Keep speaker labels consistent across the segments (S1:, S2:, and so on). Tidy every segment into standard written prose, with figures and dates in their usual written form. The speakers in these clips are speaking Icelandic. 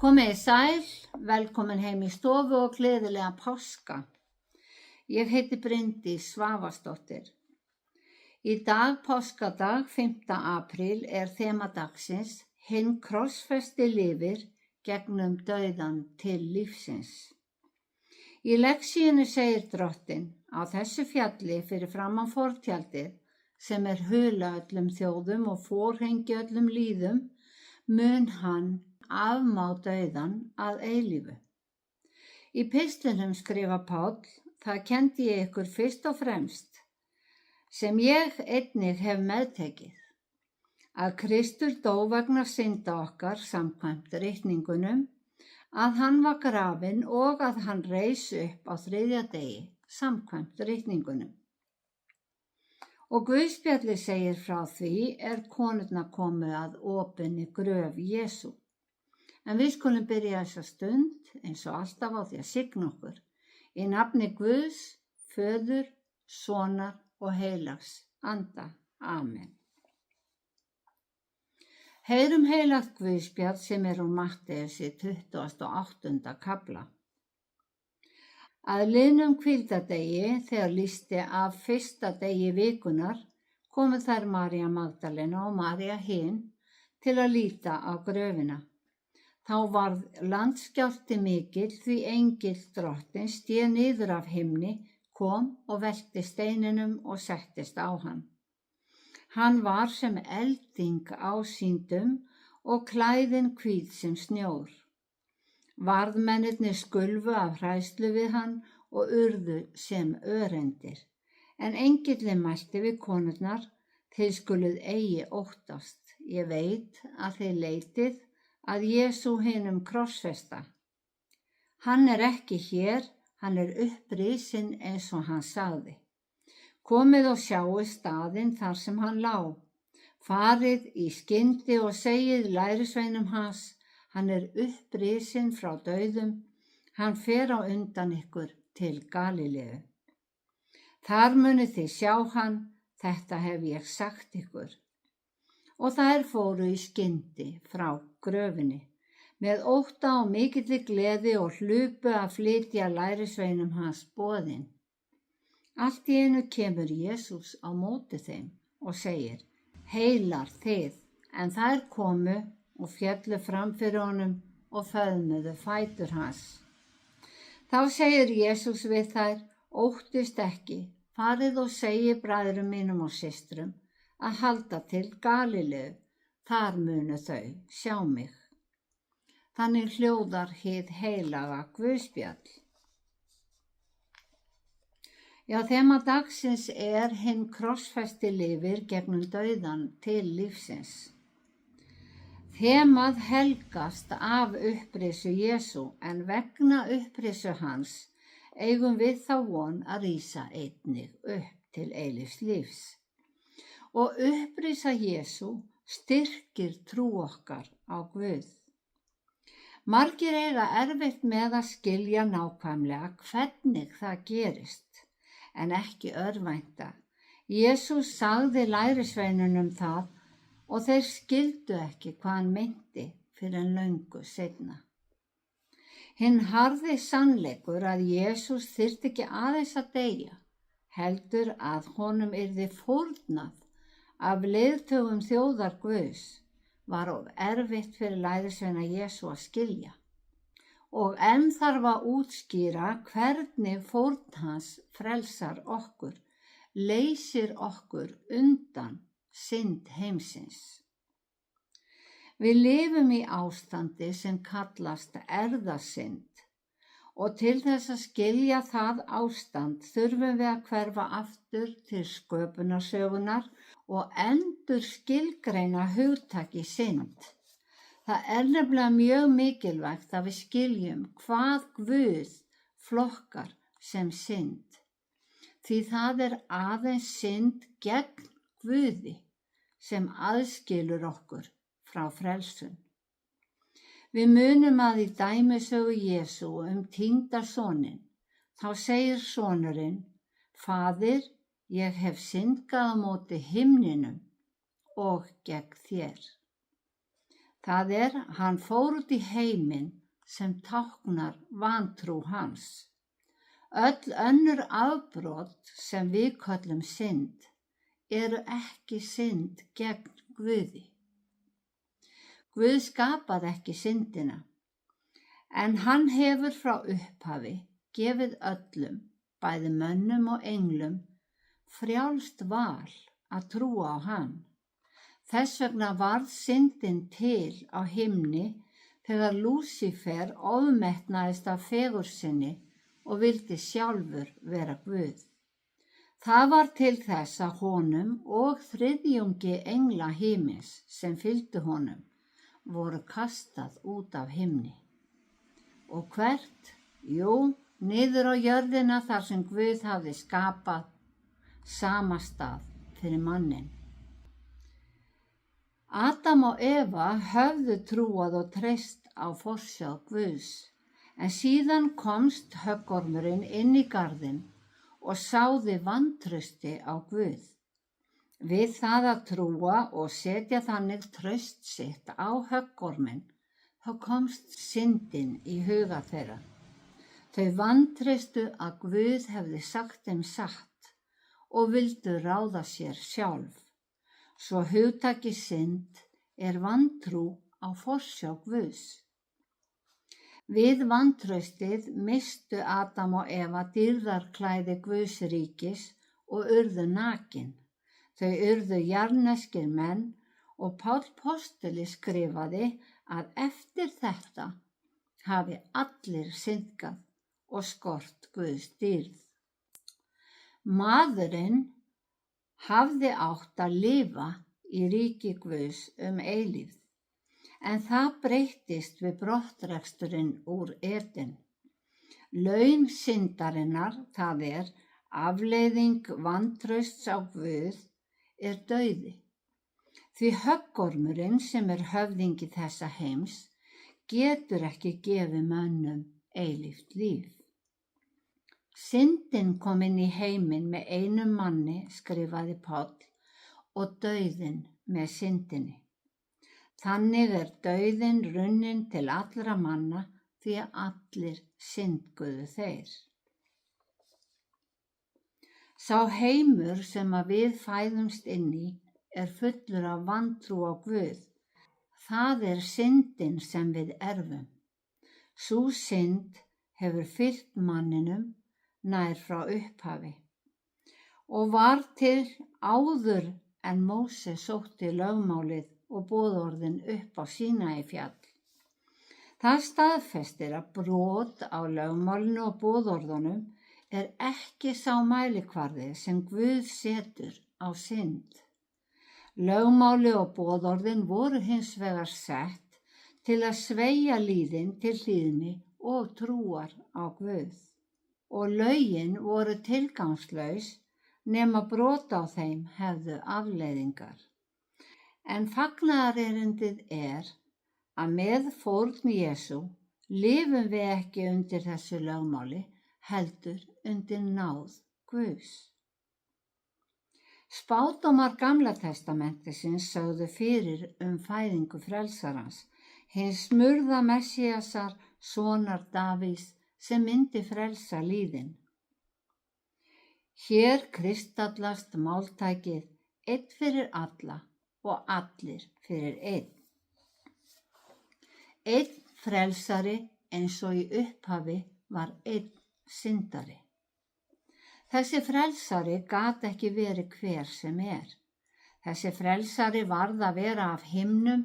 S1: Komið sæl, velkomin heim í stofu og gleðilega páska. Ég heiti Bryndís Svavarsdóttir. Í dag, páskadag, 5. apríl, þema dagsins Hinn krossfesti lifir gegnum dauðan til lífsins. Í lexíunni segir Drottinn: á þessu fjalli fyrir framan fortjaldið, sem hula öllum þjóðum og forhengi öllum lýðum, mun hann afmá dauðan að eilífu. Í pistlinum skrifa Páll: það kenndi ég ykkur fyrst og fremst, sem ég einnig hef meðtekið, að Kristur dó vegna synda okkar samkvæmt ritningunum, að hann var grafinn og að hann reis upp á 3. degi samkvæmt ritningunum. Og Guðspjallið segir frá því konurnar komu að opinni gröf Jesú. En við skulum byrja þessa stund eins og alltaf á því að signa okkur í nafni Guðs, Föður, Sonar og Heilags Anda. Amen. Heyrum heilagt Guðspjall sem úr Matteussi 28. kafla. Að liðnum hvíldardegi, þegar lýsti af 1. degi vikunar, komu þær María Magdalena og María hin til að líta á gröfina. Þá varð landskjálfti mikill, því engill Drottins stéð niður af himni, kom og velti steininum og settist á hann. Hann var sem elding ásýndum og klæðinn hvít sem snjór. Varðmennirnir skulfu af hræðslu við hann og urðu sem öreindir. En engillinn mælti við konurnar: þið skuluð eigi óttast. Ég veit að þið leitið að Jesú hinum krossfesta. Hann ekki hér, hann upprisinn eins og hann sagði. Komið og sjáið staðinn þar sem hann lá. Farið í skyndi og segið lærisveinum hans: hann upprisinn frá dauðum, hann fer á undan ykkur til Galileu. Þar munið þið sjá hann, þetta hef ég sagt ykkur. Og þær fóru í skyndi frá gröfinni, með ótta og mikilli gleði og hlupu að flytja lærisveinum hans boðin. Allt í einu kemur Jesús á móti þeim og segir: heilar þið, en þær komu og féllu fram fyrir honum og föðmuðu fætur hans. Þá segir Jesús við þær: óttist ekki, farið og segið bræðrum mínum og systrum að halda til Galileu, þar munu þau sjá mig. Þannig hljóðar hið heilaga Guðspjall. Já, þema dagsins hinn krossfesti lifir gegnum dauðan til lífsins. Þemað helgast af upprisu Jesú, en vegna upprisu hans eigum við þá von að rísa einnig upp til eilífs lífs. Og upprisa Jesú styrkir trú okkar á Guð. Margir eiga erfitt með að skilja nákvæmlega hvernig það gerist, en ekki örvænta. Jesús sagði lærisveinunum það og þeir skildu ekki hvað hann meinti fyrr en löngu seinna. Hinn harði sannleikur að Jesús þyrfti ekki aðeins að deyja, heldur að honum yrði fórnað af leiðtogum þjóðar Guðs, var of erfitt fyrir lærisveina Jesú að skilja. Og enn þarf að útskýra hvernig fórn hans frelsar okkur, leysir okkur undan synd heimsins. Við lifum í ástandi sem kallast erfðasynd, og til þess að skilja það ástand þurfum við að hverfa aftur til sköpunarsögunar og endur skilgreina hugtakið synd. Það nefnilega mjög mikilvægt að við skiljum hvað Guð flokkar sem synd, því það aðeins synd gegn Guði sem aðskilur okkur frá frelsun. Við munum að í dæmisögu Jesú týnda soninn, þá segir sonurinn: Faðir, ég hef syndgað á móti himninum og gegn þér. Það hann fór út í heiminn sem táknar vantrú hans. Öll önnur afbrot sem við köllum synd eru ekki synd gegn Guði. Guð skapaði ekki syndina, en hann hefur frá upphafi gefið öllum, bæði mönnum og englum, frjálst val að trúa á hann. Þess vegna varð syndin til á himni þegar Lúsífer ofmetnaðist af fegurð sinni og vildi sjálfur vera Guð. Það var til þess að honum og þriðjungi engla himins sem fylgdu honum voru kastað út af himni. Og hvert? Jú, niður á jörðina þar sem Guð hafði skapað sama stað fyrir manninn. Adam og Eva höfðu trúað og treyst á forsjá Guðs, en síðan komst höggormurinn inn í garðinn og sáði vantrausti á Guð. Við það að trúa og setja þannig traust sitt á höggorminn, þá komst syndin í huga þeirra. Þau vantreystu að Guð hefði sagt þeim satt og vildu ráða sér sjálf. Svo hugtakið synd er vantrú á forsjá Guðs. Við vantraustið misstu Adam og Eva dýrðarklæði Guðs ríkis og urðu nakin. Þau urðu jarðneskir menn og Páll postuli skrifaði að eftir þetta hafi allir syndgað og skort Guðs dýrð. Maðurinn hafði átt að lifa í ríki Guðs eilífð, en það breyttist við brottreksturinn úr Eden. Laun syndarinnar, það afleiðing vantrausts á Guð, er dauði. Því höggormurinn sem er höfðingi þessa heims getur ekki gefið mönnum eilíft líf. Syndin kom inn í heiminn með einum manni, skrifaði Páll, og dauðinn með syndinni. Þannig er dauðinn runninn til allra manna því að allir syndguðu þeir. Sá heimur sem að við fæðumst inn í er fullur af vantrú á Guð. Það er syndin sem við erfum. Sú synd hefur fylgt manninum nær frá upphafi og var til áður en Móse sótti lögmálið og boðorðin upp á Sínaífjall. Það staðfestir að brot á lögmálinu og boðorðunum er ekki sá mælikvarði sem Guð setur á synd. Lögmáli og boðorðin voru hins vegar sett til að sveigja líðinn til hlýðni og trúar á Guð. Og lögin voru tilgangslaus nema brot á þeim hefðu afleiðingar. En fagnaðarerindið er að með fórn Jesú lifum við ekki undir þessu lögmáli, heldur undir náð Guðs. Spádómar Gamla testamentisins sögðu fyrir fæðingu frelsarans, hins smurða Messíasar, sonar Davíðs, sem myndi frelsa líðinn. Hér kristallast máltækið einn fyrir alla og allir fyrir einn. Einn frelsari eins og í upphafi var einn syndari. Þessi frelsari gat ekki verið hver sem er. Þessi frelsari varð að vera af himnum,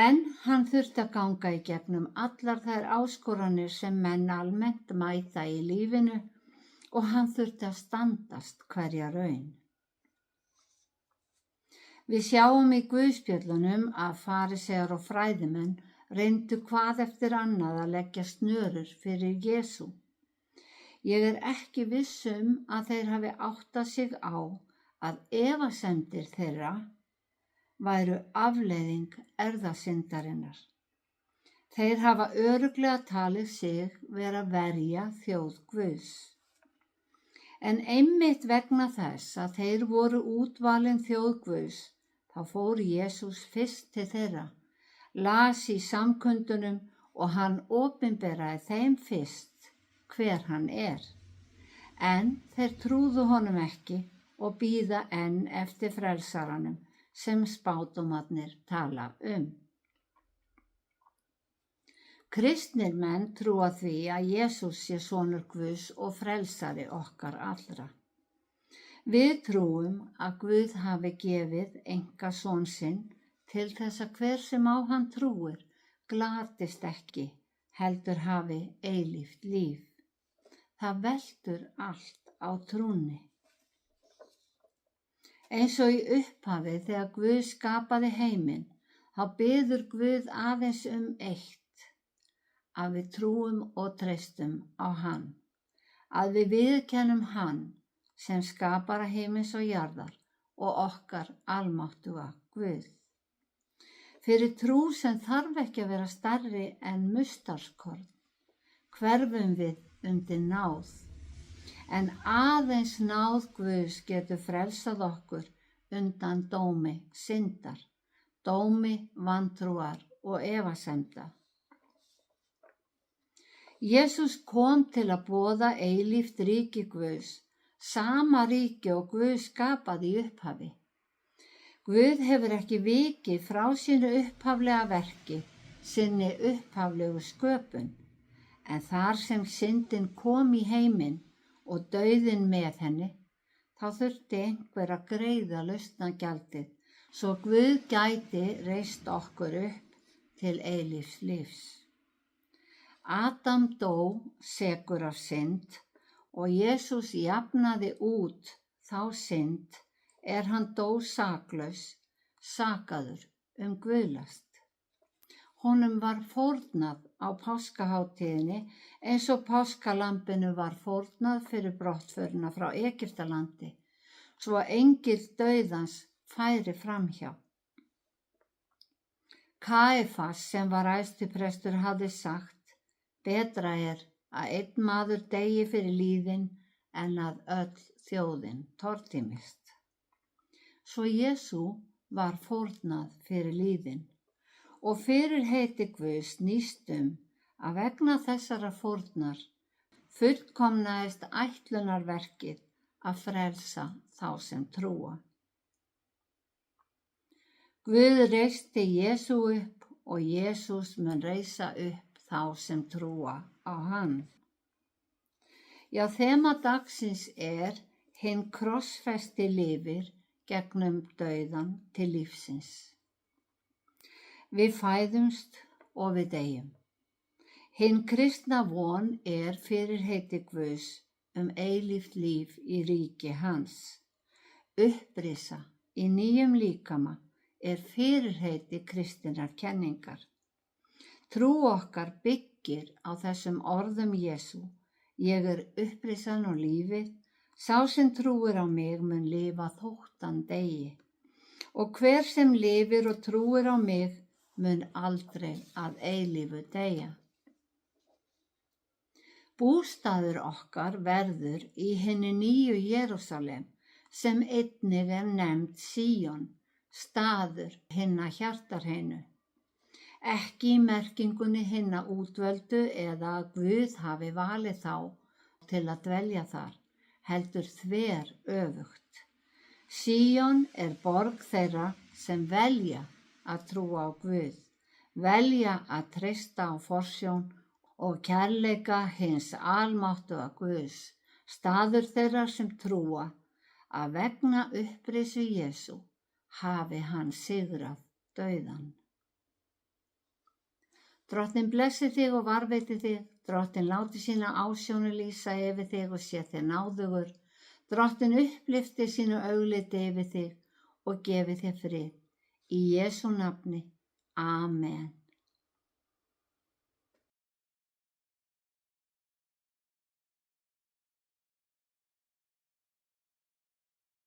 S1: en hann þurfti að ganga í gegnum allar þær áskoranir sem menn almennt mæta í lífinu og hann þurfti að standast hverja raun. Við sjáum í Guðspjöllunum að farisegar og fræðimenn reyndu hvað eftir annað að leggja snörur fyrir Jesú. Ég er ekki viss að þeir hafi áttað sig á að efasemdir þeirra væru afleiðing erfðasyndarinnar. Þeir hafa örugglega talið sig vera að verja þjóð Guðs. En einmitt vegna þess að þeir voru útvalin þjóð Guðs, þá fór Jesús fyrst til þeirra las í samkundunum og hann opinberaði þeim fyrst hver hann er. En þeir trúðu honum ekki og bíða enn eftir frelsaranum sem spádómarnir tala um. Kristnir menn trúa því að Jesús sé sonur Guðs og frelsari okkar allra. Við trúum að Guð hafi gefið einkason sinn til þess að hver sem á hann trúir glatist ekki, heldur hafi eilíft líf. Það veltur allt á trúnni. Eins og í upphafi þegar Guð skapaði heiminn, þá biður Guð aðeins eitt, að við trúum og treystum á hann, að við viðurkennum hann sem skapara heimins og jarðar og okkar almáttuga Guð. Fyrir trú sem þarf ekki að vera stærri en mustardskorn, hverfum við undir náð, en aðeins náð Guðs getur frelsað okkur undan dómi syndar, dómi vantrúar og efasemda. Jesús kom til að boða eilíft ríki Guðs, sama ríki og Guð skapaði í upphafi. Guð hefur ekki vikið frá sínu upphaflega verki, sinni upphaflegu sköpun, en þar sem syndin kom í heiminn og dauðinn með henni, þá þurfti einhver að greiða lausnargjaldið, svo Guð gæti reist okkur upp til eilífs lífs. Adam dó sekur af synd og Jesús jafnaði út þá synd hann dó saklaus, sakaður guðlast. Honum var fórnað á páskahátíðinni eins og páskalambinu var fórnað fyrir brottförina frá Egyptalandi, svo engill dauðans færi framhjá. Kaífas sem var æðstiprestur hafði sagt: betra að einn maður deyi fyrir lýðinn en að öll þjóðin tortímist. Svo Jesú var fórnað fyrir lýðinn og fyrirheiti Guðs snýst að vegna þessara fórnar fullkomnaðist ætlunarverkið að frelsa þá sem trúa. Guð reisti Jesú upp og Jesús mun reisa upp þá sem trúa á hann. Já, þema dagsins hinn krossfesti lifir gegnum dauðan til lífsins. Við fæðumst og við deyjum. Hinn kristna von fyrirheiti Guðs eilíft líf í ríki hans. Upprisa í nýjum líkama fyrirheiti kristinnar kenningar. Trú okkar byggir á þessum orðum Jesú: ég upprisan og lífið, sá sem trúir á mig mun lifa þótt hann deyi, og hver sem lifir og trúir á mig mun aldrei að eilífu deyja. Bústaður okkar verður í hinni nýju Jerúsalem, sem einnig nefnd Síon, staður hinna hjartarheinu. Ekki í merkingunni hinna útvöldu eða að Guð hafi valið þá til að dvelja þar, heldur þver öfugt. Síon borg þeirra sem velja að trúa á Guð, velja að treysta á forsjón og kærleika hins almáttuga Guðs, staður þeirra sem trúa að vegna upprisu Jesú hafi hann sigrað dauðann. Drottinn blessi þig og varveiti þig, Drottinn láti sína ásjónu lýsa yfir þig og sé þér náðugur, Drottinn upplyfti sínu augliti yfir þig og gefi þér frið. Í Jesú nafni. Amen.